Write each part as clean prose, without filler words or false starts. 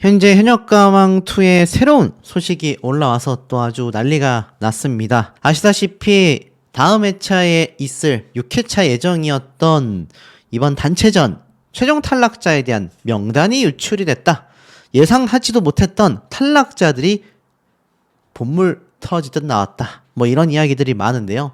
현재 현역가왕2의 새로운 소식이 올라와서 또 아주 난리가 났습니다. 아시다시피 다음 회차에 있을 6회차 예정이었던 이번 단체전 최종 탈락자에 대한 명단이 유출이 됐다. 예상하지도 못했던 탈락자들이 본물 터지듯 나왔다. 뭐 이런 이야기들이 많은데요.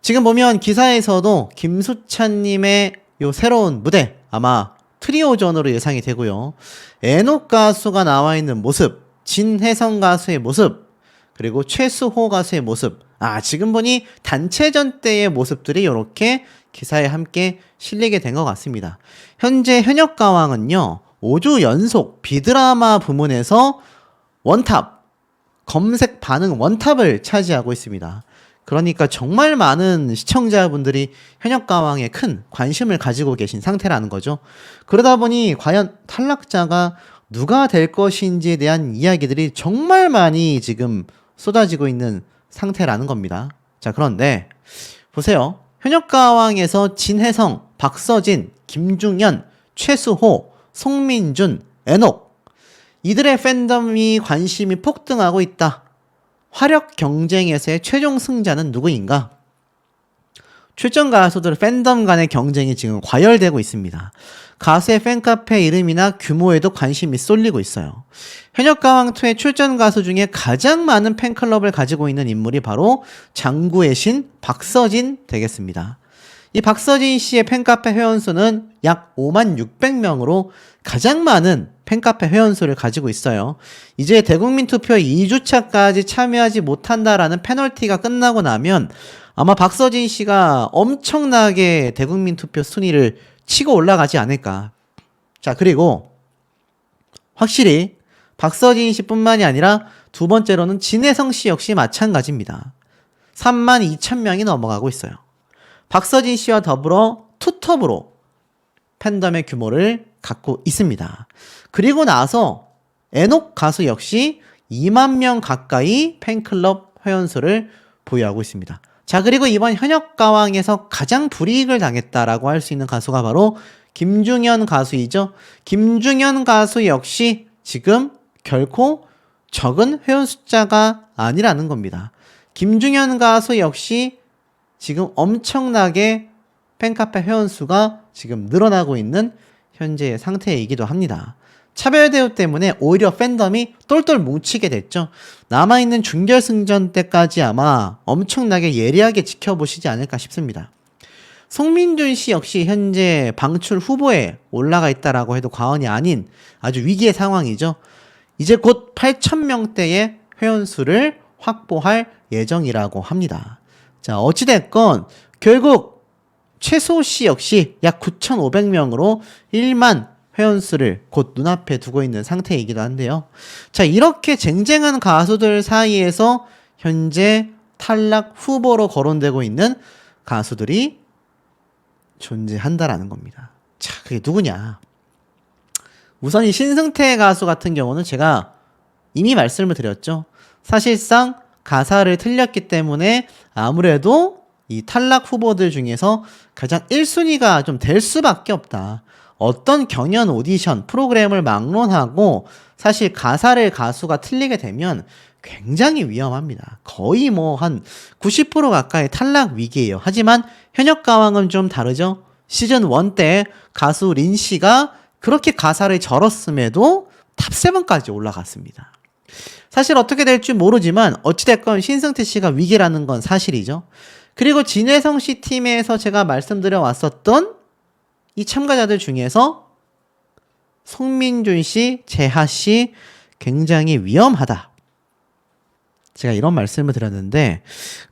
지금 보면 기사에서도 김수찬님의 요 새로운 무대 아마 트리오전으로 예상이 되고요. 에녹 가수가 나와 있는 모습, 진혜성 가수의 모습, 그리고 최수호 가수의 모습. 지금 보니 단체전 때의 모습들이 이렇게 기사에 함께 실리게 된 것 같습니다. 현재 현역가왕은요, 5주 연속 비드라마 부문에서 원탑, 검색 반응 원탑을 차지하고 있습니다. 그러니까 정말 많은 시청자분들이 현역가왕에 큰 관심을 가지고 계신 상태라는 거죠. 그러다 보니 과연 탈락자가 누가 될 것인지에 대한 이야기들이 정말 많이 지금 쏟아지고 있는 상태라는 겁니다. 자, 그런데 보세요. 현역가왕에서 진혜성, 박서진, 김중현, 최수호, 송민준, 에녹 이들의 팬덤이 관심이 폭등하고 있다. 화력 경쟁에서의 최종 승자는 누구인가? 출전 가수들 팬덤 간의 경쟁이 지금 과열되고 있습니다. 가수의 팬카페 이름이나 규모에도 관심이 쏠리고 있어요. 현역가왕2의 출전 가수 중에 가장 많은 팬클럽을 가지고 있는 인물이 바로 장구의 신 박서진 되겠습니다. 이 박서진 씨의 팬카페 회원수는 약 56,600명으로 가장 많은 팬카페 회원수를 가지고 있어요. 이제 대국민 투표 2주차까지 참여하지 못한다라는 페널티가 끝나고 나면 아마 박서진 씨가 엄청나게 대국민 투표 순위를 치고 올라가지 않을까. 자, 그리고 확실히 박서진 씨뿐만이 아니라 두 번째로는 진혜성 씨 역시 마찬가지입니다. 32,000명이 넘어가고 있어요. 박서진 씨와 더불어 투톱으로 팬덤의 규모를 갖고 있습니다. 그리고 나서 에녹 가수 역시 2만 명 가까이 팬클럽 회원수를 보유하고 있습니다. 자, 그리고 이번 현역가왕에서 가장 불이익을 당했다라고 할 수 있는 가수가 바로 김중현 가수이죠. 김중현 가수 역시 지금 결코 적은 회원 숫자가 아니라는 겁니다. 김중현 가수 역시 지금 엄청나게 팬카페 회원수가 지금 늘어나고 있는 현재의 상태이기도 합니다. 차별대우 때문에 오히려 팬덤이 똘똘 뭉치게 됐죠. 남아있는 준결승전 때까지 아마 엄청나게 예리하게 지켜보시지 않을까 싶습니다. 송민준 씨 역시 현재 방출 후보에 올라가 있다라고 해도 과언이 아닌 아주 위기의 상황이죠. 이제 곧 8,000명대의 회원수를 확보할 예정이라고 합니다. 자, 어찌됐건 결국 최수호 씨 역시 약 9,500명으로 1만 회원수를 곧 눈앞에 두고 있는 상태이기도 한데요. 자, 이렇게 쟁쟁한 가수들 사이에서 현재 탈락 후보로 거론되고 있는 가수들이 존재한다라는 겁니다. 자, 그게 누구냐? 우선 이 신승태 가수 같은 경우는 제가 이미 말씀을 드렸죠. 사실상 가사를 틀렸기 때문에 아무래도 이 탈락 후보들 중에서 가장 1순위가 좀 될 수밖에 없다. 어떤 경연 오디션 프로그램을 막론하고 사실 가사를 가수가 틀리게 되면 굉장히 위험합니다. 거의 뭐 한 90% 가까이 탈락 위기예요. 하지만 현역가왕은 좀 다르죠. 시즌 1 때 가수 린 씨가 그렇게 가사를 절었음에도 탑7까지 올라갔습니다. 사실 어떻게 될지 모르지만 어찌됐건 신승태 씨가 위기라는 건 사실이죠. 그리고 진혜성 씨 팀에서 제가 말씀드려 왔었던 이 참가자들 중에서 송민준 씨, 재하 씨 굉장히 위험하다. 제가 이런 말씀을 드렸는데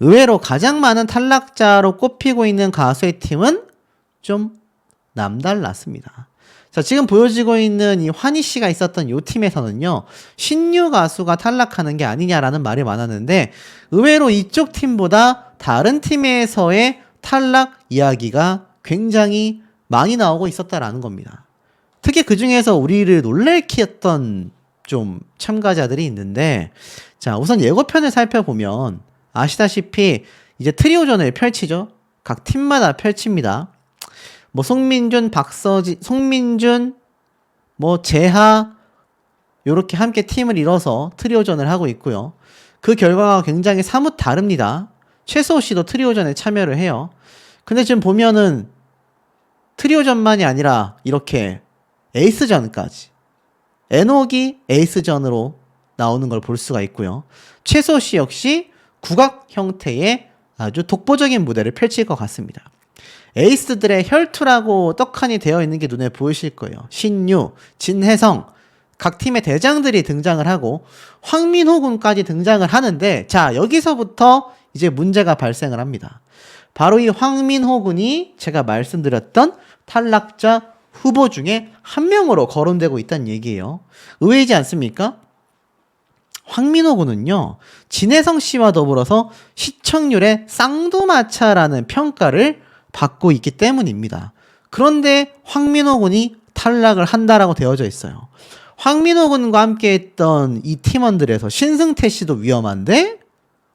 의외로 가장 많은 탈락자로 꼽히고 있는 가수의 팀은 좀 남달랐습니다. 자, 지금 보여지고 있는 이 환희 씨가 있었던 이 팀에서는요, 신유 가수가 탈락하는 게 아니냐라는 말이 많았는데 의외로 이쪽 팀보다 다른 팀에서의 탈락 이야기가 굉장히 많이 나오고 있었다라는 겁니다. 특히 그 중에서 우리를 놀래키 했던 좀 참가자들이 있는데, 자, 우선 예고편을 살펴보면 아시다시피 이제 트리오전을 펼치죠. 각 팀마다 펼칩니다. 뭐 송민준, 박서진, 송민준, 뭐 재하, 요렇게 함께 팀을 이뤄서 트리오전을 하고 있고요. 그 결과가 굉장히 사뭇 다릅니다. 최수호 씨도 트리오전에 참여를 해요. 근데 지금 보면은 트리오전만이 아니라 이렇게 에이스전까지 에녹이 에이스전으로 나오는 걸 볼 수가 있고요. 최수호 씨 역시 국악 형태의 아주 독보적인 무대를 펼칠 것 같습니다. 에이스들의 혈투라고 떡하니 되어 있는 게 눈에 보이실 거예요. 신유, 진혜성, 각 팀의 대장들이 등장을 하고 황민호 군까지 등장을 하는데, 자, 여기서부터 이제 문제가 발생을 합니다. 바로 이 황민호 군이 제가 말씀드렸던 탈락자 후보 중에 한 명으로 거론되고 있다는 얘기예요. 의외이지 않습니까? 황민호 군은요, 진혜성 씨와 더불어서 시청률의 쌍두마차라는 평가를 받고 있기 때문입니다. 그런데 황민호 군이 탈락을 한다라고 되어져 있어요. 황민호 군과 함께 했던 이 팀원들에서 신승태 씨도 위험한데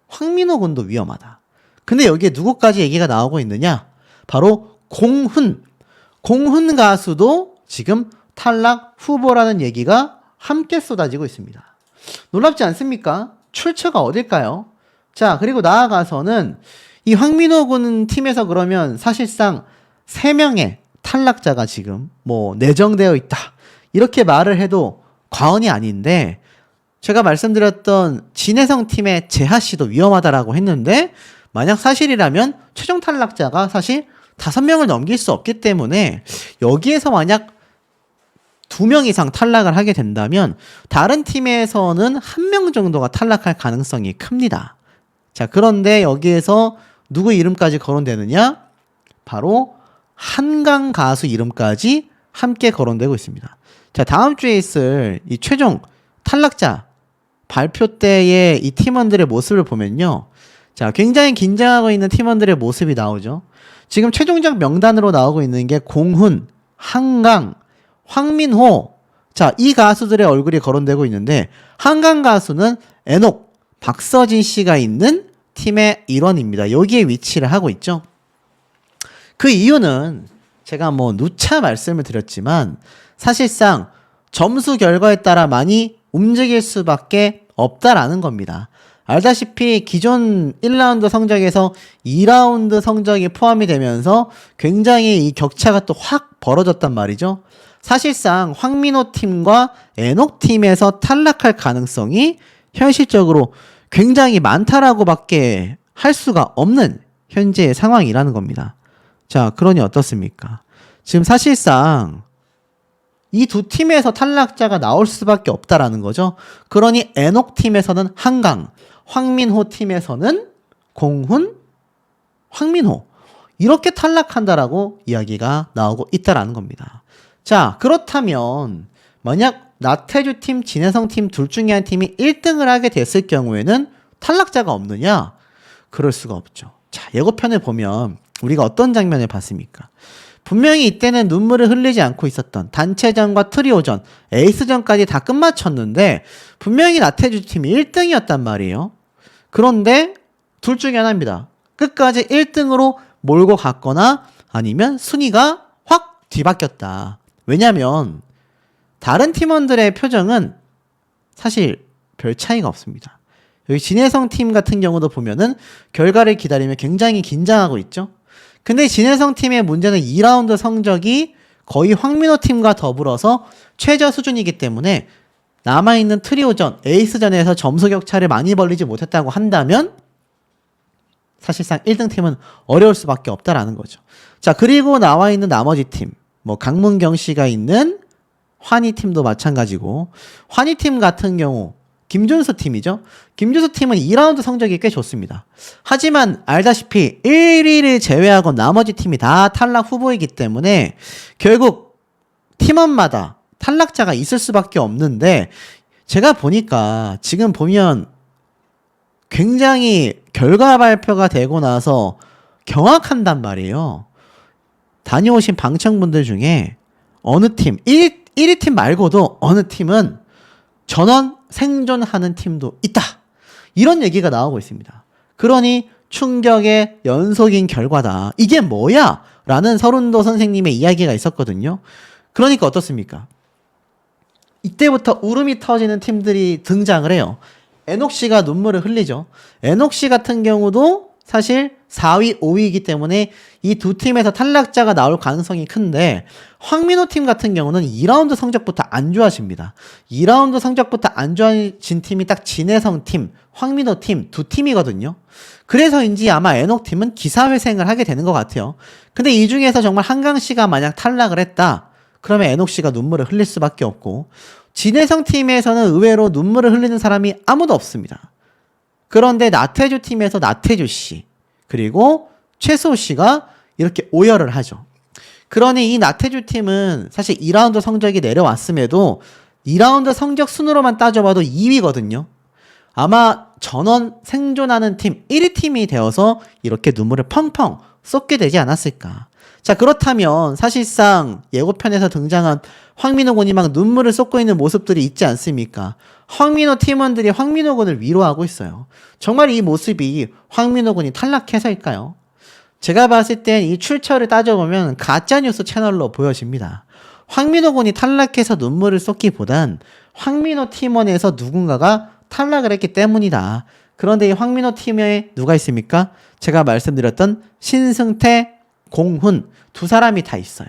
황민호 군도 위험하다. 근데 여기에 누구까지 얘기가 나오고 있느냐? 바로 공훈 가수도 지금 탈락 후보라는 얘기가 함께 쏟아지고 있습니다. 놀랍지 않습니까? 출처가 어딜까요? 자, 그리고 나아가서는 이 황민호 군 팀에서 그러면 사실상 3명의 탈락자가 지금 뭐 내정되어 있다, 이렇게 말을 해도 과언이 아닌데, 제가 말씀드렸던 진혜성 팀의 재하 씨도 위험하다라고 했는데, 만약 사실이라면 최종 탈락자가 사실 5명을 넘길 수 없기 때문에 여기에서 만약 2명 이상 탈락을 하게 된다면 다른 팀에서는 1명 정도가 탈락할 가능성이 큽니다. 자, 그런데 여기에서 누구 이름까지 거론되느냐? 바로 한강 가수 이름까지 함께 거론되고 있습니다. 자, 다음 주에 있을 이 최종 탈락자 발표 때의 이 팀원들의 모습을 보면요, 자, 굉장히 긴장하고 있는 팀원들의 모습이 나오죠. 지금 최종적 명단으로 나오고 있는 게 공훈, 한강, 황민호, 자, 이 가수들의 얼굴이 거론되고 있는데, 한강 가수는 에녹, 박서진 씨가 있는 팀의 일원입니다. 여기에 위치를 하고 있죠. 그 이유는 제가 뭐 누차 말씀을 드렸지만 사실상 점수 결과에 따라 많이 움직일 수밖에 없다라는 겁니다. 알다시피 기존 1라운드 성적에서 2라운드 성적이 포함이 되면서 굉장히 이 격차가 또 확 벌어졌단 말이죠. 사실상 황민호 팀과 에녹 팀에서 탈락할 가능성이 현실적으로 굉장히 많다라고밖에 할 수가 없는 현재의 상황이라는 겁니다. 자, 그러니 어떻습니까? 지금 사실상 이 두 팀에서 탈락자가 나올 수밖에 없다라는 거죠. 그러니 에녹 팀에서는 한강, 황민호 팀에서는 공훈, 황민호, 이렇게 탈락한다라고 이야기가 나오고 있다라는 겁니다. 자, 그렇다면 만약 나태주 팀, 진혜성 팀 둘 중에 한 팀이 1등을 하게 됐을 경우에는 탈락자가 없느냐? 그럴 수가 없죠. 자, 예고편을 보면 우리가 어떤 장면을 봤습니까? 분명히 이때는 눈물을 흘리지 않고 있었던 단체전과 트리오전, 에이스전까지 다 끝마쳤는데 분명히 나태주 팀이 1등이었단 말이에요. 그런데 둘 중에 하나입니다. 끝까지 1등으로 몰고 갔거나 아니면 순위가 확 뒤바뀌었다. 왜냐면 다른 팀원들의 표정은 사실 별 차이가 없습니다. 여기 진혜성 팀 같은 경우도 보면은 결과를 기다리며 굉장히 긴장하고 있죠. 근데 진혜성 팀의 문제는 2라운드 성적이 거의 황민호 팀과 더불어서 최저 수준이기 때문에 남아있는 트리오전, 에이스전에서 점수 격차를 많이 벌리지 못했다고 한다면 사실상 1등 팀은 어려울 수밖에 없다라는 거죠. 자, 그리고 나와 있는 나머지 팀, 뭐 강문경 씨가 있는 환희 팀도 마찬가지고, 환희 팀 같은 경우 김준수 팀이죠. 김준수 팀은 2라운드 성적이 꽤 좋습니다. 하지만 알다시피 1위를 제외하고 나머지 팀이 다 탈락 후보이기 때문에 결국 팀원마다 탈락자가 있을 수밖에 없는데, 제가 보니까 지금 보면 굉장히 결과 발표가 되고 나서 경악한단 말이에요. 다녀오신 방청분들 중에 어느 팀, 1위 팀 말고도 어느 팀은 전원 생존하는 팀도 있다, 이런 얘기가 나오고 있습니다. 그러니 충격의 연속인 결과다. 이게 뭐야? 라는 서른도 선생님의 이야기가 있었거든요. 그러니까 어떻습니까? 이때부터 울음이 터지는 팀들이 등장을 해요. 에녹시가 눈물을 흘리죠. 에녹시 같은 경우도 사실 4위, 5위이기 때문에 이 두 팀에서 탈락자가 나올 가능성이 큰데 황민호 팀 같은 경우는 2라운드 성적부터 안 좋아집니다. 2라운드 성적부터 안 좋아진 팀이 딱 진혜성 팀, 황민호 팀 두 팀이거든요. 그래서인지 아마 에녹 팀은 기사회생을 하게 되는 것 같아요. 근데 이 중에서 정말 한강씨가 만약 탈락을 했다. 그러면 에녹씨가 눈물을 흘릴 수밖에 없고 진혜성 팀에서는 의외로 눈물을 흘리는 사람이 아무도 없습니다. 그런데 나태주 팀에서 나태주씨 그리고 최수호씨가 이렇게 오열을 하죠. 그러니 이 나태주 팀은 사실 2라운드 성적이 내려왔음에도 2라운드 성적 순으로만 따져봐도 2위거든요. 아마 전원 생존하는 팀 1위 팀이 되어서 이렇게 눈물을 펑펑 쏟게 되지 않았을까. 자, 그렇다면 사실상 예고편에서 등장한 황민호 군이 막 눈물을 쏟고 있는 모습들이 있지 않습니까? 황민호 팀원들이 황민호 군을 위로하고 있어요. 정말 이 모습이 황민호 군이 탈락해서일까요? 제가 봤을 땐 이 출처를 따져보면 가짜뉴스 채널로 보여집니다. 황민호 군이 탈락해서 눈물을 쏟기보단 황민호 팀원에서 누군가가 탈락을 했기 때문이다. 그런데 이 황민호 팀에 누가 있습니까? 제가 말씀드렸던 신승태, 공훈 두 사람이 다 있어요.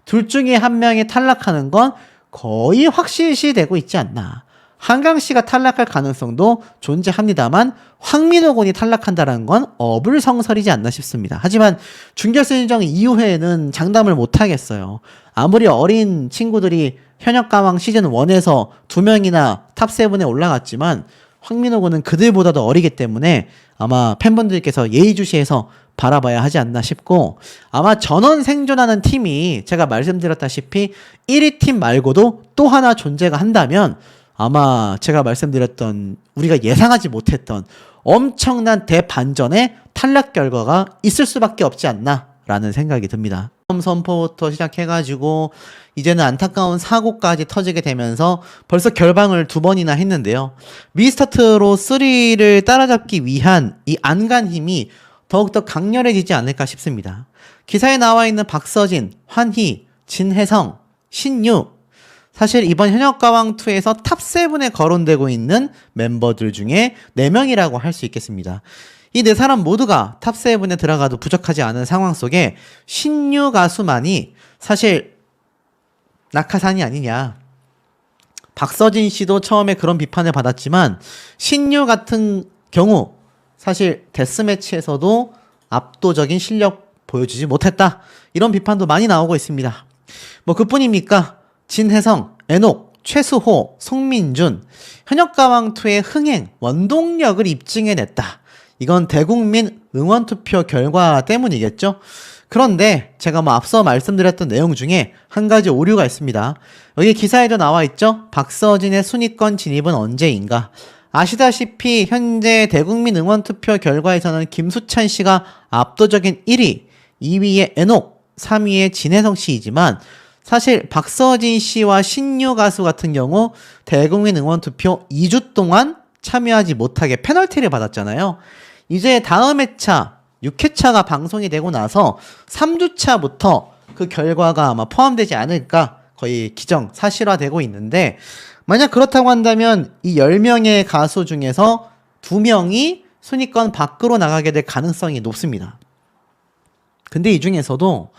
둘 중에 한 명이 탈락하는 건 거의 확실시되고 있지 않나. 한강씨가 탈락할 가능성도 존재합니다만 황민호 군이 탈락한다는 건 어불성설이지 않나 싶습니다. 하지만 준결승전 이후에는 장담을 못하겠어요. 아무리 어린 친구들이 현역가왕 시즌1에서 2명이나 탑7에 올라갔지만 황민호 군은 그들보다도 어리기 때문에 아마 팬분들께서 예의주시해서 바라봐야 하지 않나 싶고 아마 전원 생존하는 팀이 제가 말씀드렸다시피 1위 팀 말고도 또 하나 존재가 한다면 아마 제가 말씀드렸던 우리가 예상하지 못했던 엄청난 대반전의 탈락 결과가 있을 수밖에 없지 않나 라는 생각이 듭니다. 선포부터 시작해가지고 이제는 안타까운 사고까지 터지게 되면서 벌써 결방을 2번이나 했는데요. 미스터트로 3를 따라잡기 위한 이 안간 힘이 더욱더 강렬해지지 않을까 싶습니다. 기사에 나와 있는 박서진, 환희, 진혜성, 신유 사실 이번 현역가왕2에서 탑7에 거론되고 있는 멤버들 중에 4명이라고 할 수 있겠습니다. 이 4사람 모두가 탑7에 들어가도 부족하지 않은 상황 속에 신유 가수만이 사실 낙하산이 아니냐. 박서진 씨도 처음에 그런 비판을 받았지만 신유 같은 경우 사실 데스매치에서도 압도적인 실력 보여주지 못했다. 이런 비판도 많이 나오고 있습니다. 뭐 그뿐입니까? 진혜성, 에녹, 최수호, 송민준 현역가왕2의 흥행, 원동력을 입증해냈다. 이건 대국민 응원투표 결과 때문이겠죠? 그런데 제가 뭐 앞서 말씀드렸던 내용 중에 한 가지 오류가 있습니다. 여기 기사에도 나와 있죠? 박서진의 순위권 진입은 언제인가? 아시다시피 현재 대국민 응원투표 결과에서는 김수찬 씨가 압도적인 1위, 2위에 에녹, 3위에 진혜성 씨이지만 사실 박서진 씨와 신유 가수 같은 경우 대국민 응원투표 2주 동안 참여하지 못하게 페널티를 받았잖아요. 이제 다음 회차 6회차가 방송이 되고 나서 3주차부터 그 결과가 아마 포함되지 않을까 거의 기정 사실화되고 있는데 만약 그렇다고 한다면 이 10명의 가수 중에서 2명이 순위권 밖으로 나가게 될 가능성이 높습니다. 근데 이 중에서도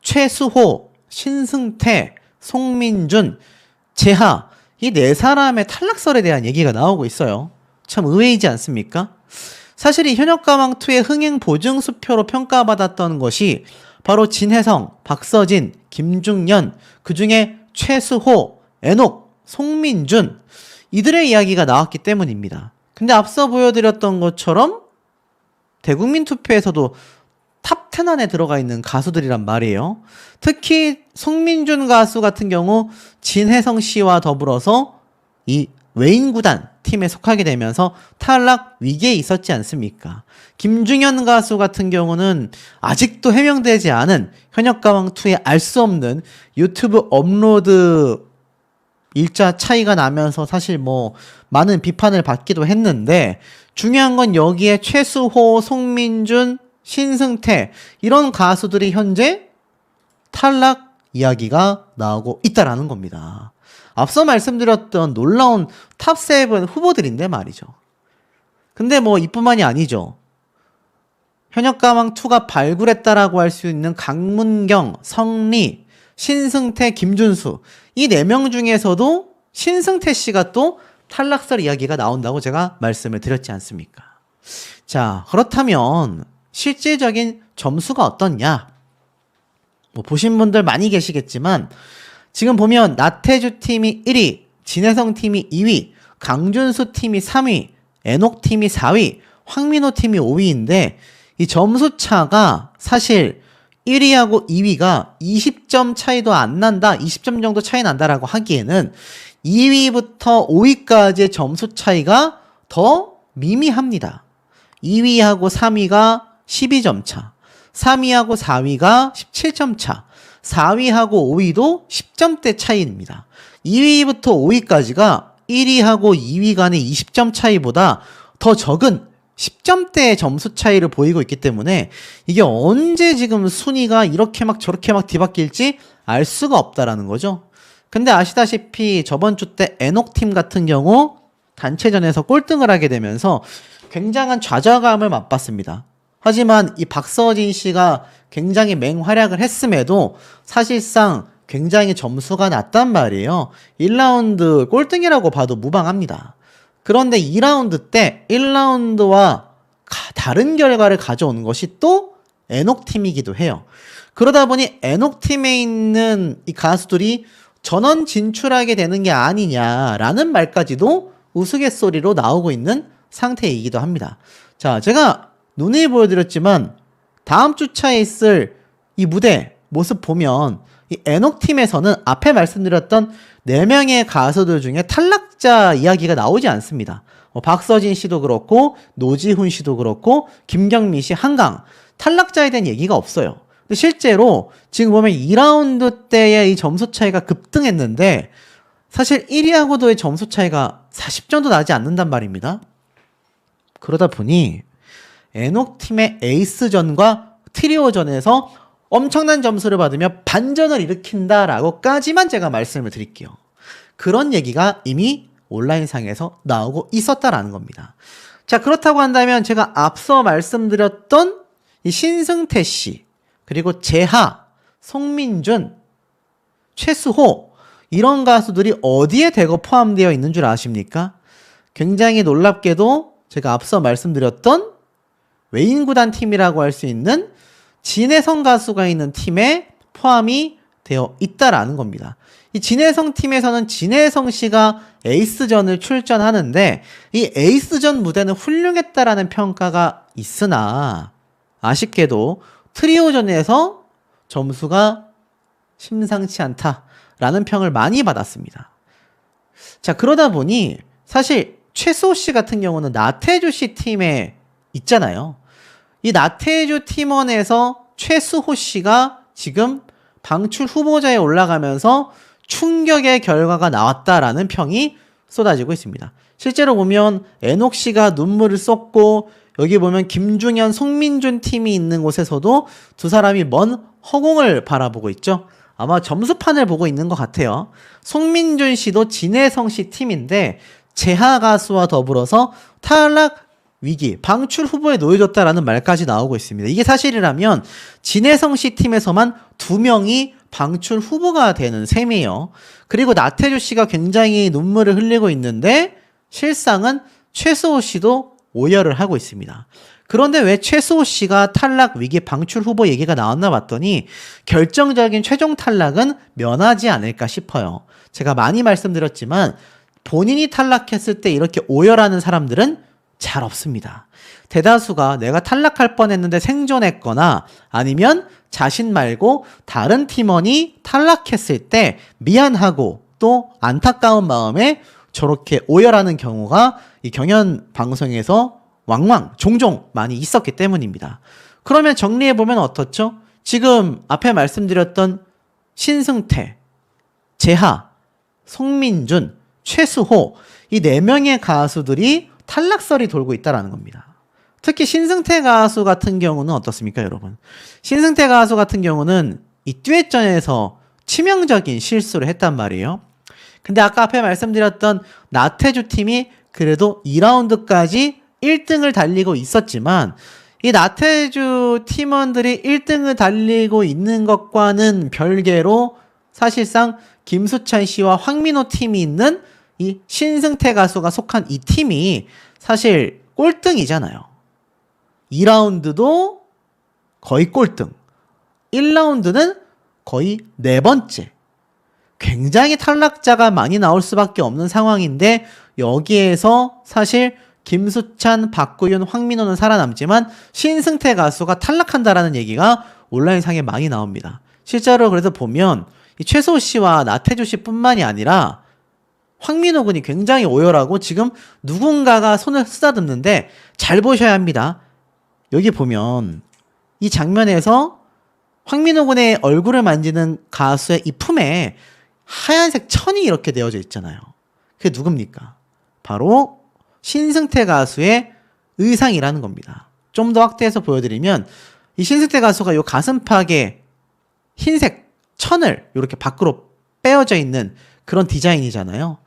최수호, 신승태, 송민준, 재하 이 4사람의 탈락설에 대한 얘기가 나오고 있어요. 참 의외이지 않습니까? 사실 이 현역가왕2의 흥행 보증 수표로 평가받았던 것이 바로 진혜성, 박서진, 김중년, 그 중에 최수호, 에녹, 송민준 이들의 이야기가 나왔기 때문입니다. 근데 앞서 보여드렸던 것처럼 대국민 투표에서도 탑10 안에 들어가 있는 가수들이란 말이에요. 특히 송민준 가수 같은 경우 진혜성 씨와 더불어서 이 외인구단 팀에 속하게 되면서 탈락 위기에 있었지 않습니까? 김중현 가수 같은 경우는 아직도 해명되지 않은 현역가왕2의 알 수 없는 유튜브 업로드 일자 차이가 나면서 사실 뭐 많은 비판을 받기도 했는데 중요한 건 여기에 최수호, 송민준, 신승태 이런 가수들이 현재 탈락 이야기가 나오고 있다라는 겁니다. 앞서 말씀드렸던 놀라운 탑7 후보들인데 말이죠. 근데 뭐 이뿐만이 아니죠. 현역가왕2가 발굴했다라고 할 수 있는 강문경, 성리, 신승태, 김준수 이 4명 중에서도 신승태 씨가 또 탈락설 이야기가 나온다고 제가 말씀을 드렸지 않습니까? 자, 그렇다면 실질적인 점수가 어떻냐? 뭐 보신 분들 많이 계시겠지만 지금 보면 나태주 팀이 1위, 진혜성 팀이 2위, 강준수 팀이 3위, 애녹 팀이 4위, 황민호 팀이 5위인데 이 점수 차가 사실 1위하고 2위가 20점 차이도 안 난다, 20점 정도 차이 난다라고 하기에는 2위부터 5위까지의 점수 차이가 더 미미합니다. 2위하고 3위가 12점 차, 3위하고 4위가 17점 차, 4위하고 5위도 10점대 차이입니다. 2위부터 5위까지가 1위하고 2위 간의 20점 차이보다 더 적은 10점대의 점수 차이를 보이고 있기 때문에 이게 언제 지금 순위가 이렇게 막 저렇게 막 뒤바뀔지 알 수가 없다라는 거죠. 근데 아시다시피 저번 주 때 애녹 팀 같은 경우 단체전에서 꼴등을 하게 되면서 굉장한 좌절감을 맛봤습니다. 하지만 이 박서진 씨가 굉장히 맹활약을 했음에도 사실상 굉장히 점수가 낮단 말이에요. 1라운드 꼴등이라고 봐도 무방합니다. 그런데 2라운드 때 1라운드와 다른 결과를 가져오는 것이 또 애녹 팀이기도 해요. 그러다 보니 애녹 팀에 있는 이 가수들이 전원 진출하게 되는 게 아니냐라는 말까지도 우스갯소리로 나오고 있는 상태이기도 합니다. 자, 제가 눈에 보여드렸지만 다음 주차에 있을 이 무대 모습 보면 이 애녹 팀에서는 앞에 말씀드렸던 4명의 가수들 중에 탈락자 이야기가 나오지 않습니다. 박서진 씨도 그렇고 노지훈 씨도 그렇고 김경민 씨, 한강 탈락자에 대한 얘기가 없어요. 근데 실제로 지금 보면 2라운드 때의 이 점수 차이가 급등했는데 사실 1위하고도의 점수 차이가 40점도 나지 않는단 말입니다. 그러다 보니 애녹 팀의 에이스전과 트리오전에서 엄청난 점수를 받으며 반전을 일으킨다라고까지만 제가 말씀을 드릴게요. 그런 얘기가 이미 온라인상에서 나오고 있었다라는 겁니다. 자, 그렇다고 한다면 제가 앞서 말씀드렸던 이 신승태 씨, 그리고 재하, 송민준, 최수호 이런 가수들이 어디에 대거 포함되어 있는 줄 아십니까? 굉장히 놀랍게도 제가 앞서 말씀드렸던 외인구단 팀이라고 할 수 있는 진혜성 가수가 있는 팀에 포함이 되어 있다라는 겁니다. 이 진혜성 팀에서는 진혜성 씨가 에이스전을 출전하는데 이 에이스전 무대는 훌륭했다라는 평가가 있으나 아쉽게도 트리오전에서 점수가 심상치 않다라는 평을 많이 받았습니다. 자, 그러다 보니 사실 최수호 씨 같은 경우는 나태주 씨 팀에 있잖아요. 이 나태주 팀원에서 최수호 씨가 지금 방출 후보자에 올라가면서 충격의 결과가 나왔다라는 평이 쏟아지고 있습니다. 실제로 보면 애녹 씨가 눈물을 쏟고 여기 보면 김중현, 송민준 팀이 있는 곳에서도 두 사람이 먼 허공을 바라보고 있죠. 아마 점수판을 보고 있는 것 같아요. 송민준 씨도 진혜성 씨 팀인데 재하 가수와 더불어서 탈락 위기, 방출 후보에 놓여졌다라는 말까지 나오고 있습니다. 이게 사실이라면 진혜성 씨 팀에서만 2명이 방출 후보가 되는 셈이에요. 그리고 나태주 씨가 굉장히 눈물을 흘리고 있는데 실상은 최수호 씨도 오열을 하고 있습니다. 그런데 왜 최수호 씨가 탈락 위기 방출 후보 얘기가 나왔나 봤더니 결정적인 최종 탈락은 면하지 않을까 싶어요. 제가 많이 말씀드렸지만 본인이 탈락했을 때 이렇게 오열하는 사람들은 잘 없습니다. 대다수가 내가 탈락할 뻔했는데 생존했거나 아니면 자신 말고 다른 팀원이 탈락했을 때 미안하고 또 안타까운 마음에 저렇게 오열하는 경우가 이 경연 방송에서 왕왕 종종 많이 있었기 때문입니다. 그러면 정리해보면 어떻죠? 지금 앞에 말씀드렸던 신승태, 재하, 송민준, 최수호 이 4명의 가수들이 탈락설이 돌고 있다는 겁니다. 특히 신승태 가수 같은 경우는 어떻습니까, 여러분? 신승태 가수 같은 경우는 이 듀엣전에서 치명적인 실수를 했단 말이에요. 근데 아까 앞에 말씀드렸던 나태주 팀이 그래도 2라운드까지 1등을 달리고 있었지만 이 나태주 팀원들이 1등을 달리고 있는 것과는 별개로 사실상 김수찬 씨와 황민호 팀이 있는 이 신승태 가수가 속한 이 팀이 사실 꼴등이잖아요. 2라운드도 거의 꼴등, 1라운드는 거의 네 번째. 굉장히 탈락자가 많이 나올 수밖에 없는 상황인데 여기에서 사실 김수찬, 박구윤, 황민호는 살아남지만 신승태 가수가 탈락한다라는 얘기가 온라인상에 많이 나옵니다. 실제로 그래서 보면 이 최소호 씨와 나태주 씨뿐만이 아니라 황민호 군이 굉장히 오열하고 지금 누군가가 손을 쓰다듬는데 잘 보셔야 합니다. 여기 보면 이 장면에서 황민호 군의 얼굴을 만지는 가수의 이 품에 하얀색 천이 이렇게 되어져 있잖아요. 그게 누굽니까? 바로 신승태 가수의 의상이라는 겁니다. 좀 더 확대해서 보여드리면 이 신승태 가수가 이 가슴팍에 흰색 천을 이렇게 밖으로 빼어져 있는 그런 디자인이잖아요.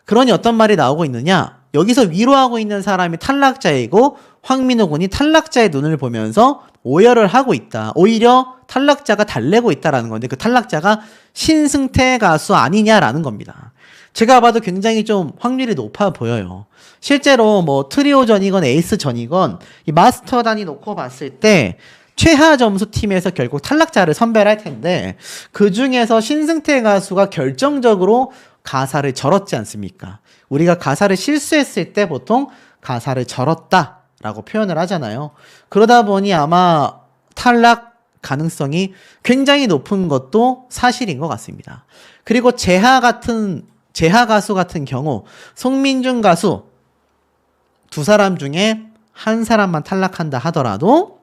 그러니 어떤 말이 나오고 있느냐? 여기서 위로하고 있는 사람이 탈락자이고 황민호 군이 탈락자의 눈을 보면서 오열을 하고 있다. 오히려 탈락자가 달래고 있다라는 건데 그 탈락자가 신승태 가수 아니냐라는 겁니다. 제가 봐도 굉장히 좀 확률이 높아 보여요. 실제로 뭐 트리오전이건 에이스전이건 이 마스터 단위 놓고 봤을 때 최하 점수 팀에서 결국 탈락자를 선별할 텐데 그 중에서 신승태 가수가 결정적으로 가사를 절었지 않습니까? 우리가 가사를 실수했을 때 보통 가사를 절었다라고 표현을 하잖아요. 그러다 보니 아마 탈락 가능성이 굉장히 높은 것도 사실인 것 같습니다. 그리고 재하 가수 같은 경우 송민준 가수 두 사람 중에 한 사람만 탈락한다 하더라도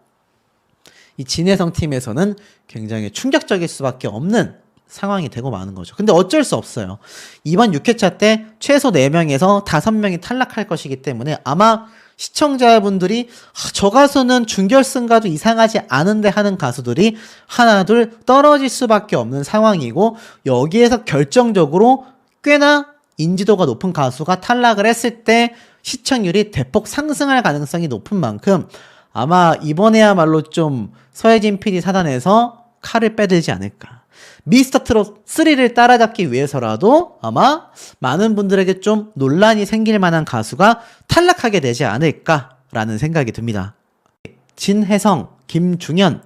이 진혜성 팀에서는 굉장히 충격적일 수밖에 없는 상황이 되고 마는 거죠. 근데 어쩔 수 없어요. 이번 6회차 때 최소 4명에서 5명이 탈락할 것이기 때문에 아마 시청자분들이 저 가수는 준결승 가도 이상하지 않은데 하는 가수들이 하나둘 떨어질 수밖에 없는 상황이고 여기에서 결정적으로 꽤나 인지도가 높은 가수가 탈락을 했을 때 시청률이 대폭 상승할 가능성이 높은 만큼 아마 이번에야말로 좀 서혜진 PD 사단에서 칼을 빼들지 않을까. 미스터트롯 3를 따라잡기 위해서라도 아마 많은 분들에게 좀 논란이 생길 만한 가수가 탈락하게 되지 않을까라는 생각이 듭니다. 진혜성, 김중현,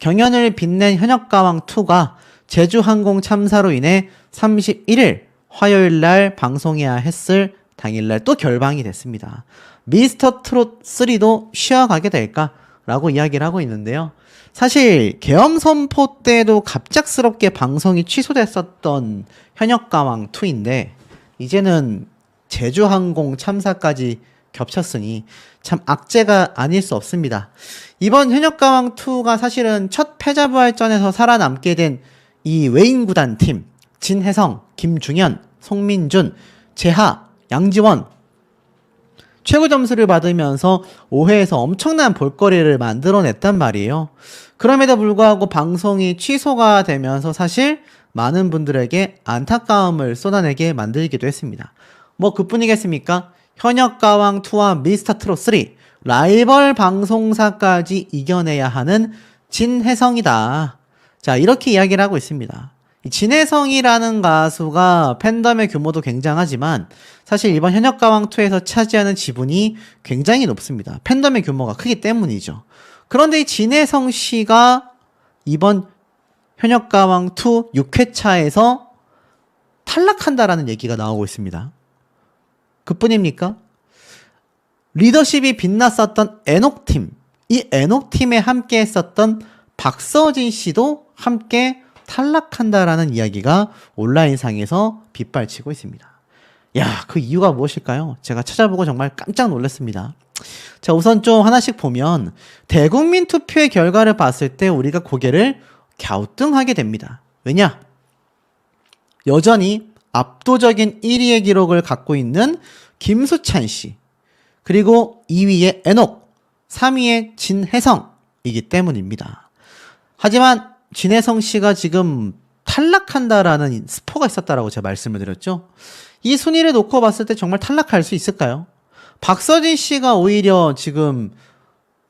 경연을 빛낸 현역가왕2가 제주항공 참사로 인해 31일 화요일 날 방송해야 했을 당일날 또 결방이 됐습니다. 미스터트롯 3도 쉬어가게 될까라고 이야기를 하고 있는데요. 사실 계엄 선포 때도 갑작스럽게 방송이 취소됐었던 현역가왕2인데 이제는 제주항공 참사까지 겹쳤으니 참 악재가 아닐 수 없습니다. 이번 현역가왕2가 사실은 첫 패자부활전에서 살아남게 된 이 외인구단 팀 진혜성, 김중현, 송민준, 재하, 양지원 최고 점수를 받으면서 5회에서 엄청난 볼거리를 만들어냈단 말이에요. 그럼에도 불구하고 방송이 취소가 되면서 사실 많은 분들에게 안타까움을 쏟아내게 만들기도 했습니다. 뭐 그뿐이겠습니까? 현역가왕2와 미스터트롯 3 라이벌 방송사까지 이겨내야 하는 진혜성이다. 자, 이렇게 이야기를 하고 있습니다. 진혜성이라는 가수가 팬덤의 규모도 굉장하지만 사실 이번 현역가왕2에서 차지하는 지분이 굉장히 높습니다. 팬덤의 규모가 크기 때문이죠. 그런데 이 진혜성 씨가 이번 현역가왕2 6회차에서 탈락한다라는 얘기가 나오고 있습니다. 그뿐입니까? 리더십이 빛났었던 에녹팀, 이 에녹팀에 함께 했었던 박서진 씨도 함께 탈락한다라는 이야기가 온라인상에서 빗발치고 있습니다. 야, 그 이유가 무엇일까요? 제가 찾아보고 정말 깜짝 놀랐습니다. 자, 우선 좀 하나씩 보면 대국민 투표의 결과를 봤을 때 우리가 고개를 갸우뚱하게 됩니다. 왜냐? 여전히 압도적인 1위의 기록을 갖고 있는 김수찬 씨, 그리고 2위의 에녹, 3위의 진혜성이기 때문입니다. 하지만 진혜성 씨가 지금 탈락한다라는 스포가 있었다라고 제가 말씀을 드렸죠. 이 순위를 놓고 봤을 때 정말 탈락할 수 있을까요? 박서진 씨가 오히려 지금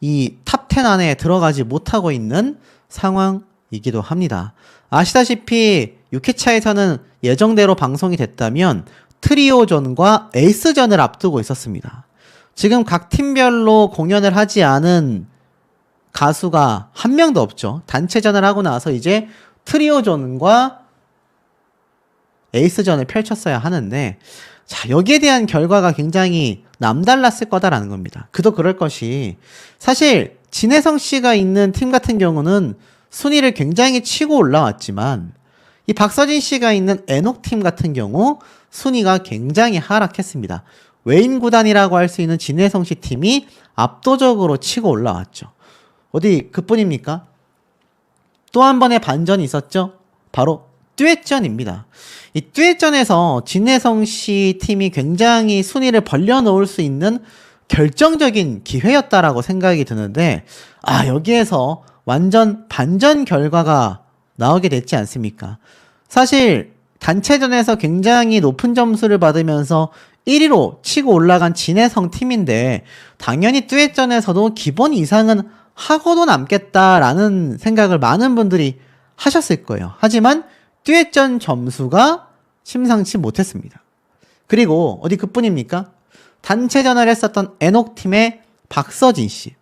이 탑 10 안에 들어가지 못하고 있는 상황이기도 합니다. 아시다시피 6회차에서는 예정대로 방송이 됐다면 트리오전과 에이스전을 앞두고 있었습니다. 지금 각 팀별로 공연을 하지 않은 가수가 한 명도 없죠. 단체전을 하고 나서 이제 트리오전과 에이스전을 펼쳤어야 하는데, 자, 여기에 대한 결과가 굉장히 남달랐을 거다라는 겁니다. 그도 그럴 것이, 사실 진혜성 씨가 있는 팀 같은 경우는 순위를 굉장히 치고 올라왔지만, 이 박서진 씨가 있는 에녹 팀 같은 경우 순위가 굉장히 하락했습니다. 외인 구단이라고 할 수 있는 진혜성 씨 팀이 압도적으로 치고 올라왔죠. 어디 그뿐입니까? 또 한 번의 반전이 있었죠. 바로 듀엣전입니다. 이 듀엣전에서 진혜성 씨 팀이 굉장히 순위를 벌려놓을 수 있는 결정적인 기회였다라고 생각이 드는데, 여기에서 완전 반전 결과가 나오게 됐지 않습니까? 사실 단체전에서 굉장히 높은 점수를 받으면서 1위로 치고 올라간 진혜성 팀인데, 당연히 듀엣전에서도 기본 이상은 하고도 남겠다라는 생각을 많은 분들이 하셨을 거예요. 하지만 듀엣전 점수가 심상치 못했습니다. 그리고 어디 그뿐입니까? 단체전을 했었던 에녹팀의 박서진 씨.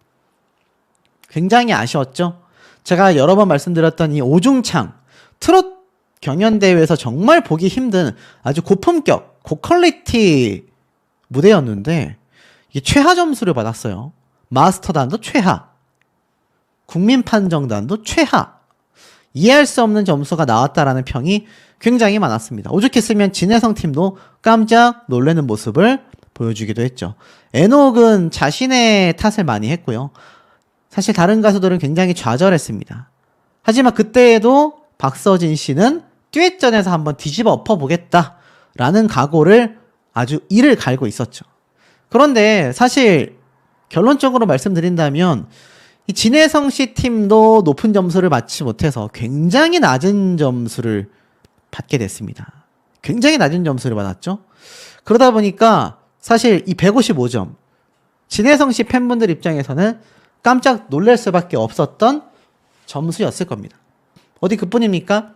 굉장히 아쉬웠죠? 제가 여러 번 말씀드렸던 이 오중창, 트롯 경연대회에서 정말 보기 힘든 아주 고품격, 고퀄리티 무대였는데, 이게 최하 점수를 받았어요. 마스터단도 최하, 국민판정단도 최하. 이해할 수 없는 점수가 나왔다라는 평이 굉장히 많았습니다. 오죽했으면 진혜성 팀도 깜짝 놀라는 모습을 보여주기도 했죠. 에녹은 자신의 탓을 많이 했고요. 사실 다른 가수들은 굉장히 좌절했습니다. 하지만 그때에도 박서진 씨는 듀엣전에서 한번 뒤집어 엎어보겠다라는 각오를 아주 이를 갈고 있었죠. 그런데 사실 결론적으로 말씀드린다면 이 진혜성 씨 팀도 높은 점수를 받지 못해서 굉장히 낮은 점수를 받게 됐습니다. 굉장히 낮은 점수를 받았죠. 그러다 보니까 사실 이 155점, 진혜성 씨 팬분들 입장에서는 깜짝 놀랄 수밖에 없었던 점수였을 겁니다. 어디 그뿐입니까?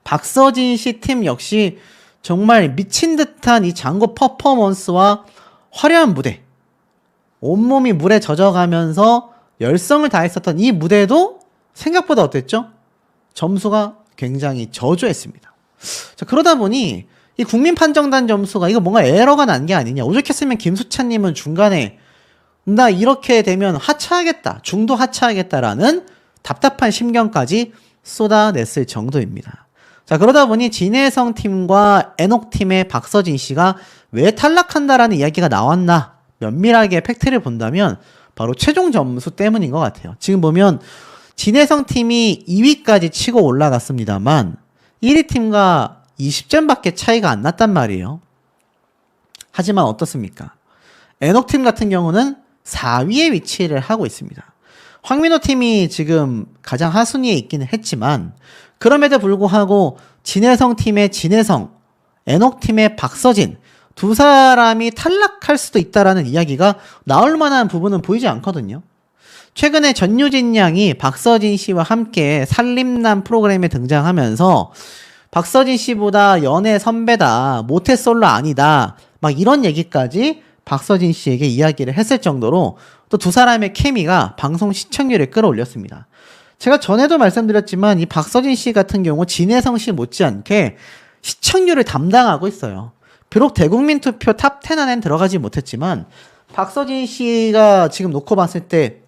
박서진 씨 팀 역시 정말 미친 듯한 이 장고 퍼포먼스와 화려한 무대, 온몸이 물에 젖어가면서 열성을 다했었던 이 무대도 생각보다 어땠죠? 점수가 굉장히 저조했습니다. 자, 그러다 보니 이 국민판정단 점수가 이거 뭔가 에러가 난 게 아니냐. 오죽했으면 김수찬님은 중간에 나 이렇게 되면 하차하겠다, 중도 하차하겠다라는 답답한 심경까지 쏟아냈을 정도입니다. 자, 그러다 보니 진혜성 팀과 에녹 팀의 박서진 씨가 왜 탈락한다라는 이야기가 나왔나 면밀하게 팩트를 본다면 바로 최종 점수 때문인 것 같아요. 지금 보면 진혜성 팀이 2위까지 치고 올라갔습니다만 1위 팀과 20점밖에 차이가 안 났단 말이에요. 하지만 어떻습니까? 에녹 팀 같은 경우는 4위에 위치를 하고 있습니다. 황민호 팀이 지금 가장 하순위에 있기는 했지만 그럼에도 불구하고 진혜성 팀의 진혜성, 에녹 팀의 박서진 두 사람이 탈락할 수도 있다라는 이야기가 나올 만한 부분은 보이지 않거든요. 최근에 전유진 양이 박서진 씨와 함께 살림남 프로그램에 등장하면서 박서진 씨보다 연애 선배다, 모태솔로 아니다, 막 이런 얘기까지 박서진 씨에게 이야기를 했을 정도로 또 두 사람의 케미가 방송 시청률을 끌어올렸습니다. 제가 전에도 말씀드렸지만 이 박서진 씨 같은 경우 진혜성 씨 못지않게 시청률을 담당하고 있어요. 비록 대국민 투표 탑 10 안엔 들어가지 못했지만 박서진 씨가 지금 놓고 봤을 때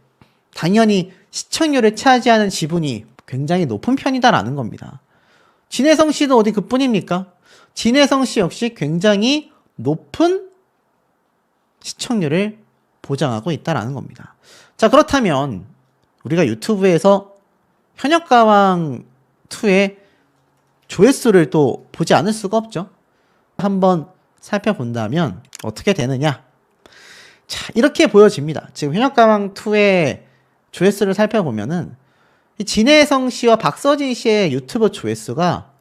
당연히 시청률을 차지하는 지분이 굉장히 높은 편이다라는 겁니다. 진혜성 씨도 어디 그뿐입니까? 진혜성 씨 역시 굉장히 높은 시청률을 보장하고 있다라는 겁니다. 자, 그렇다면 우리가 유튜브에서 현역가왕2의 조회수를 또 보지 않을 수가 없죠. 한번 살펴본다면 어떻게 되느냐? 자, 이렇게 보여집니다. 지금 현역가왕2의 조회수를 살펴보면은 이 진혜성 씨와 박서진 씨의 유튜브 조회수가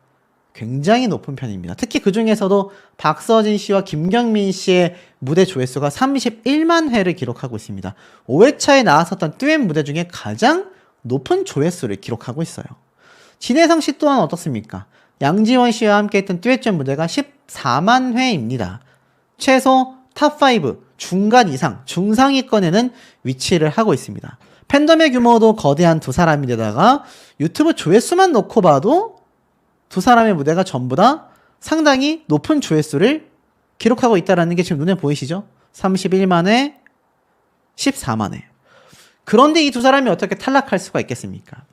굉장히 높은 편입니다. 특히 그 중에서도 박서진 씨와 김경민 씨의 무대 조회수가 31만 회를 기록하고 있습니다. 5회차에 나왔었던 듀엣 무대 중에 가장 높은 조회수를 기록하고 있어요. 진혜성 씨 또한 어떻습니까? 양지원 씨와 함께 했던 듀엣전 무대가 14만 회입니다. 최소 탑5 중간 이상 중상위권에는 위치를 하고 있습니다. 팬덤의 규모도 거대한 두 사람인데다가 유튜브 조회수만 놓고 봐도 두 사람의 무대가 전부 다 상당히 높은 조회수를 기록하고 있다는 게 지금 눈에 보이시죠? 31만 회, 14만 회. 그런데 이 두 사람이 어떻게 탈락할 수가 있겠습니까?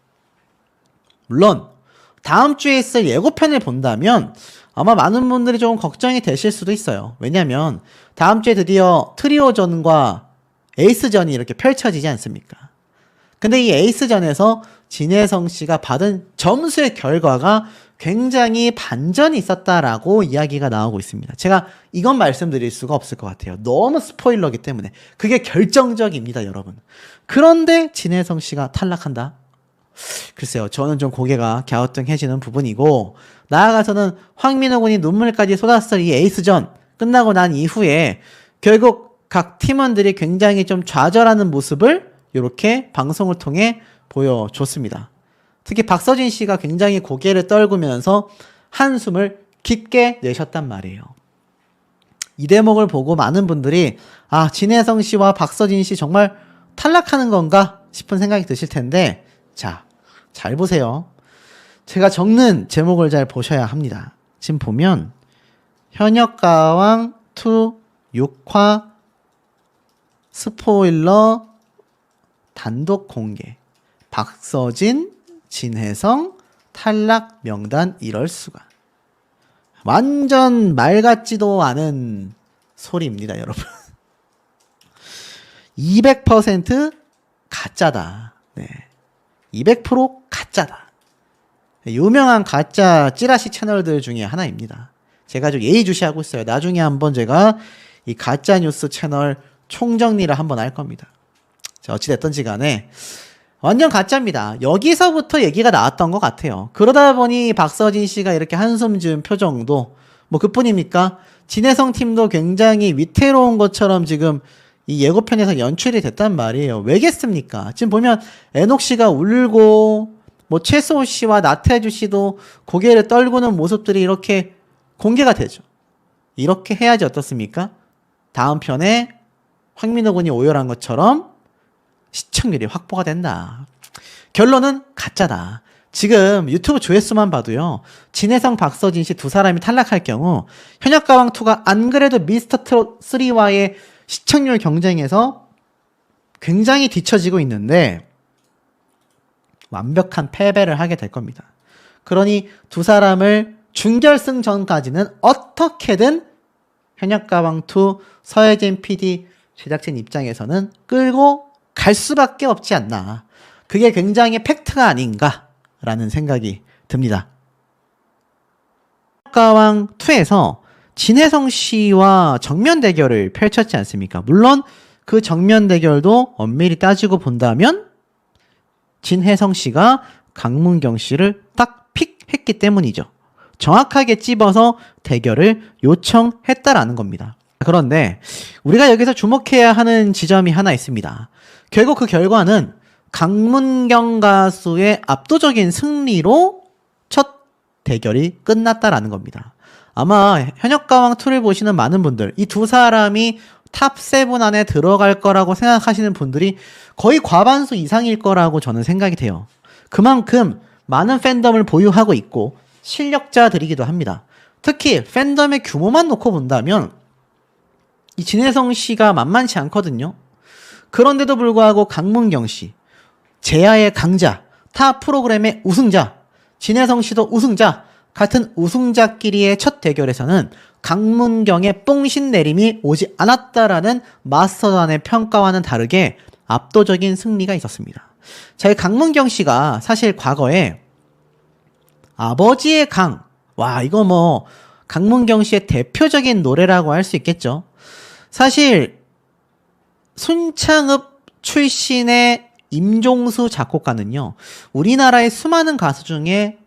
물론 다음 주에 있을 예고편을 본다면 아마 많은 분들이 조금 걱정이 되실 수도 있어요. 왜냐하면 다음 주에 드디어 트리오전과 에이스전이 이렇게 펼쳐지지 않습니까? 근데 이 에이스전에서 진혜성 씨가 받은 점수의 결과가 굉장히 반전이 있었다라고 이야기가 나오고 있습니다. 제가 이건 말씀드릴 수가 없을 것 같아요. 너무 스포일러기 때문에. 그게 결정적입니다, 여러분. 그런데 진혜성 씨가 탈락한다? 글쎄요, 저는 좀 고개가 갸우뚱해지는 부분이고, 나아가서는 황민호 군이 눈물까지 쏟았을 이 에이스전 끝나고 난 이후에 결국 각 팀원들이 굉장히 좀 좌절하는 모습을 이렇게 방송을 통해 보여줬습니다. 특히 박서진 씨가 굉장히 고개를 떨구면서 한숨을 깊게 내셨단 말이에요. 이 대목을 보고 많은 분들이 아, 진혜성 씨와 박서진 씨 정말 탈락하는 건가 싶은 생각이 드실 텐데, 자, 잘 보세요. 제가 적는 제목을 잘 보셔야 합니다. 지금 보면 현역가왕 2 6화 스포일러 단독 공개, 박서진, 진혜성 탈락 명단 이럴 수가. 완전 말 같지도 않은 소리입니다, 여러분. 200% 가짜다. 네. 200% 가짜다. 유명한 가짜 찌라시 채널들 중에 하나입니다. 제가 좀 예의주시하고 있어요. 나중에 한번 제가 이 가짜 뉴스 채널 총정리를 한번 할 겁니다. 자, 어찌됐든지 간에 완전 가짜입니다. 여기서부터 얘기가 나왔던 것 같아요. 그러다 보니 박서진 씨가 이렇게 한숨 지은 표정도 뭐 그뿐입니까? 진혜성 팀도 굉장히 위태로운 것처럼 지금 이 예고편에서 연출이 됐단 말이에요. 왜겠습니까? 지금 보면 애녹 씨가 울고 뭐 최수호 씨와 나태주 씨도 고개를 떨구는 모습들이 이렇게 공개가 되죠. 이렇게 해야지 어떻습니까? 다음 편에 황민호 군이 오열한 것처럼 시청률이 확보가 된다. 결론은 가짜다. 지금 유튜브 조회수만 봐도요, 진혜성, 박서진 씨 두 사람이 탈락할 경우 현역가왕2가 안 그래도 미스터트롯 3와의 시청률 경쟁에서 굉장히 뒤처지고 있는데 완벽한 패배를 하게 될 겁니다. 그러니 두 사람을 준결승전까지는 어떻게든 현역가왕2 서혜진 PD 제작진 입장에서는 끌고 갈 수밖에 없지 않나. 그게 굉장히 팩트가 아닌가라는 생각이 듭니다. 현역가왕2에서 진혜성 씨와 정면 대결을 펼쳤지 않습니까? 물론 그 정면 대결도 엄밀히 따지고 본다면 진혜성 씨가 강문경 씨를 딱 픽했기 때문이죠. 정확하게 찝어서 대결을 요청했다라는 겁니다. 그런데 우리가 여기서 주목해야 하는 지점이 하나 있습니다. 결국 그 결과는 강문경 가수의 압도적인 승리로 첫 대결이 끝났다라는 겁니다. 아마 현역가왕2를 보시는 많은 분들, 이 두 사람이 탑7 안에 들어갈 거라고 생각하시는 분들이 거의 과반수 이상일 거라고 저는 생각이 돼요. 그만큼 많은 팬덤을 보유하고 있고 실력자들이기도 합니다. 특히 팬덤의 규모만 놓고 본다면 이 진혜성 씨가 만만치 않거든요. 그런데도 불구하고 강문경 씨, 제야의 강자, 타 프로그램의 우승자, 진혜성 씨도 우승자, 같은 우승자끼리의 첫 대결에서는 강문경의 뽕신 내림이 오지 않았다라는 마스터단의 평가와는 다르게 압도적인 승리가 있었습니다. 자, 이 강문경 씨가 사실 과거에 아버지의 강, 와, 이거 뭐 강문경 씨의 대표적인 노래라고 할 수 있겠죠. 사실 순창읍 출신의 임종수 작곡가는요, 우리나라의 수많은 가수 중에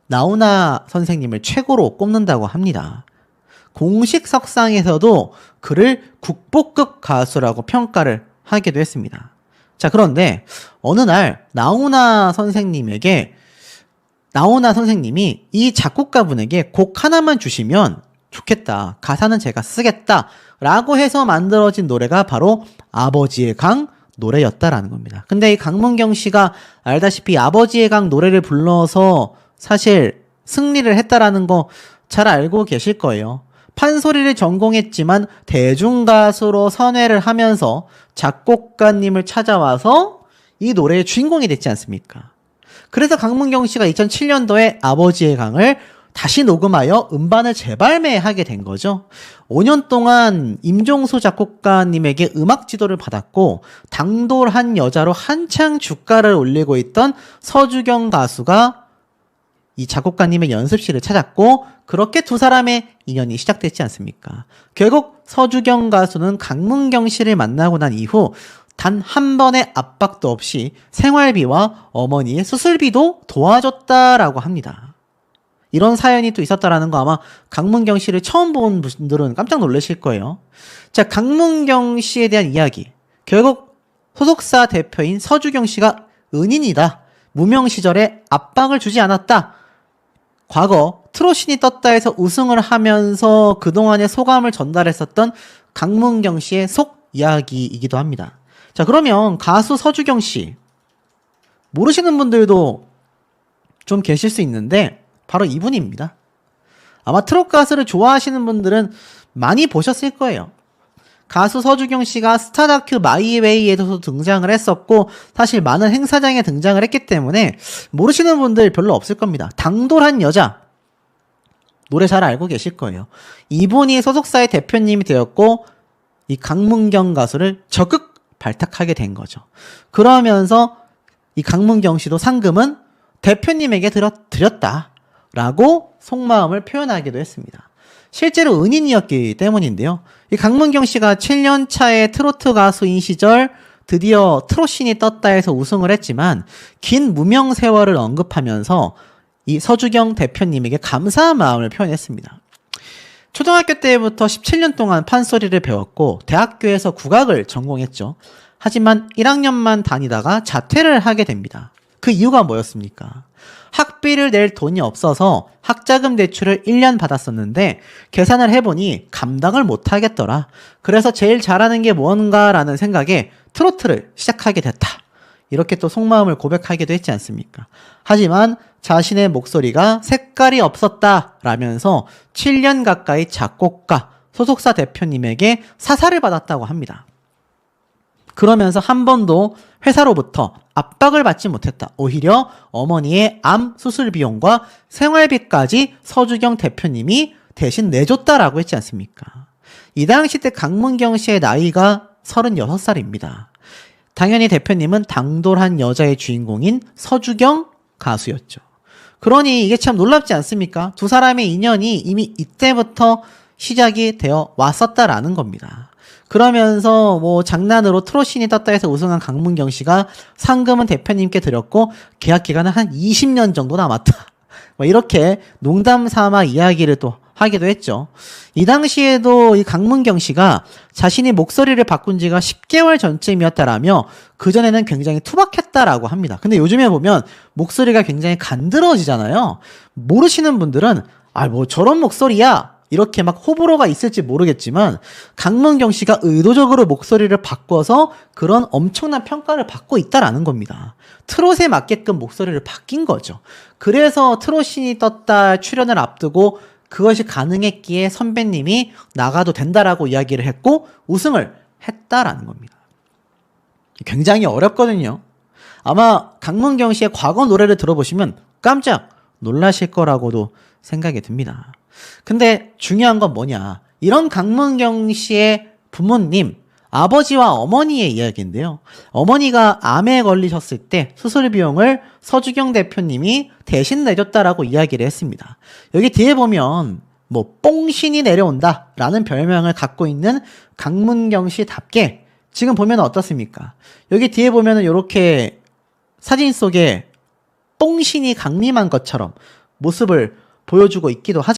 나훈아 선생님을 최고로 꼽는다고 합니다. 공식 석상에서도 그를 국보급 가수라고 평가를 하기도 했습니다. 자, 그런데 어느 날 나훈아 선생님이 이 작곡가분에게 곡 하나만 주시면 좋겠다, 가사는 제가 쓰겠다 라고 해서 만들어진 노래가 바로 아버지의 강 노래였다라는 겁니다. 근데 이 강문경 씨가 알다시피 아버지의 강 노래를 불러서 사실 승리를 했다라는 거 잘 알고 계실 거예요. 판소리를 전공했지만 대중가수로 선회를 하면서 작곡가님을 찾아와서 이 노래의 주인공이 됐지 않습니까? 그래서 강문경 씨가 2007년도에 아버지의 강을 다시 녹음하여 음반을 재발매하게 된 거죠. 5년 동안 임종수 작곡가님에게 음악 지도를 받았고 당돌한 여자로 한창 주가를 올리고 있던 서주경 가수가 이 작곡가님의 연습실을 찾았고 그렇게 두 사람의 인연이 시작됐지 않습니까? 결국 서주경 가수는 강문경 씨를 만나고 난 이후 단 한 번의 압박도 없이 생활비와 어머니의 수술비도 도와줬다라고 합니다. 이런 사연이 또 있었다라는 거 아마 강문경 씨를 처음 본 분들은 깜짝 놀라실 거예요. 자, 강문경 씨에 대한 이야기. 결국 소속사 대표인 서주경 씨가 은인이다. 무명 시절에 압박을 주지 않았다. 과거 트롯신이 떴다에서 우승을 하면서 그동안의 소감을 전달했었던 강문경 씨의 속 이야기이기도 합니다. 자, 그러면 가수 서주경 씨 모르시는 분들도 좀 계실 수 있는데 바로 이분입니다. 아마 트롯 가수를 좋아하시는 분들은 많이 보셨을 거예요. 가수 서주경 씨가 스타 다큐 마이웨이에도 등장을 했었고 사실 많은 행사장에 등장을 했기 때문에 모르시는 분들 별로 없을 겁니다. 당돌한 여자 노래 잘 알고 계실 거예요. 이분이 소속사의 대표님이 되었고 이 강문경 가수를 적극 발탁하게 된 거죠. 그러면서 이 강문경 씨도 상금은 대표님에게 드렸다라고 속마음을 표현하기도 했습니다. 실제로 은인이었기 때문인데요. 이 강문경 씨가 7년 차의 트로트 가수인 시절 드디어 트롯신이 떴다에서 우승을 했지만 긴 무명 세월을 언급하면서 이 서주경 대표님에게 감사한 마음을 표현했습니다. 초등학교 때부터 17년 동안 판소리를 배웠고 대학교에서 국악을 전공했죠. 하지만 1학년만 다니다가 자퇴를 하게 됩니다. 그 이유가 뭐였습니까? 학비를 낼 돈이 없어서 학자금 대출을 1년 받았었는데 계산을 해보니 감당을 못하겠더라. 그래서 제일 잘하는 게 뭔가라는 생각에 트로트를 시작하게 됐다. 이렇게 또 속마음을 고백하기도 했지 않습니까? 하지만 자신의 목소리가 색깔이 없었다라면서 7년 가까이 작곡가, 소속사 대표님에게 사사를 받았다고 합니다. 그러면서 한 번도 회사로부터 압박을 받지 못했다. 오히려 어머니의 암 수술 비용과 생활비까지 서주경 대표님이 대신 내줬다라고 했지 않습니까? 이 당시 때 강문경 씨의 나이가 36살입니다. 당연히 대표님은 당돌한 여자의 주인공인 서주경 가수였죠. 그러니 이게 참 놀랍지 않습니까? 두 사람의 인연이 이미 이때부터 시작이 되어 왔었다라는 겁니다. 그러면서 뭐 장난으로 트롯신이 떴다 해서 우승한 강문경 씨가 상금은 대표님께 드렸고 계약 기간은 한 20년 정도 남았다. 뭐 이렇게 농담 삼아 이야기를 또 하기도 했죠. 이 당시에도 이 강문경 씨가 자신이 목소리를 바꾼 지가 10개월 전쯤이었다라며 그전에는 굉장히 투박했다라고 합니다. 근데 요즘에 보면 목소리가 굉장히 간드러지잖아요. 모르시는 분들은 뭐 저런 목소리야 이렇게 막 호불호가 있을지 모르겠지만 강문경 씨가 의도적으로 목소리를 바꿔서 그런 엄청난 평가를 받고 있다라는 겁니다. 트롯에 맞게끔 목소리를 바뀐 거죠. 그래서 트롯신이 떴다 출연을 앞두고 그것이 가능했기에 선배님이 나가도 된다라고 이야기를 했고 우승을 했다라는 겁니다. 굉장히 어렵거든요. 아마 강문경 씨의 과거 노래를 들어보시면 깜짝 놀라실 거라고도 생각이 듭니다. 근데 중요한 건 뭐냐? 이런 강문경 씨의 부모님, 아버지와 어머니의 이야기인데요. 어머니가 암에 걸리셨을 때 수술 비용을 서주경 대표님이 대신 내줬다라고 이야기를 했습니다. 여기 뒤에 보면 뭐 뽕신이 내려온다 라는 별명을 갖고 있는 강문경 씨답게 지금 보면 어떻습니까? 여기 뒤에 보면은 이렇게 사진 속에 뽕신이 강림한 것처럼 모습을 보여주고 있기도 하죠.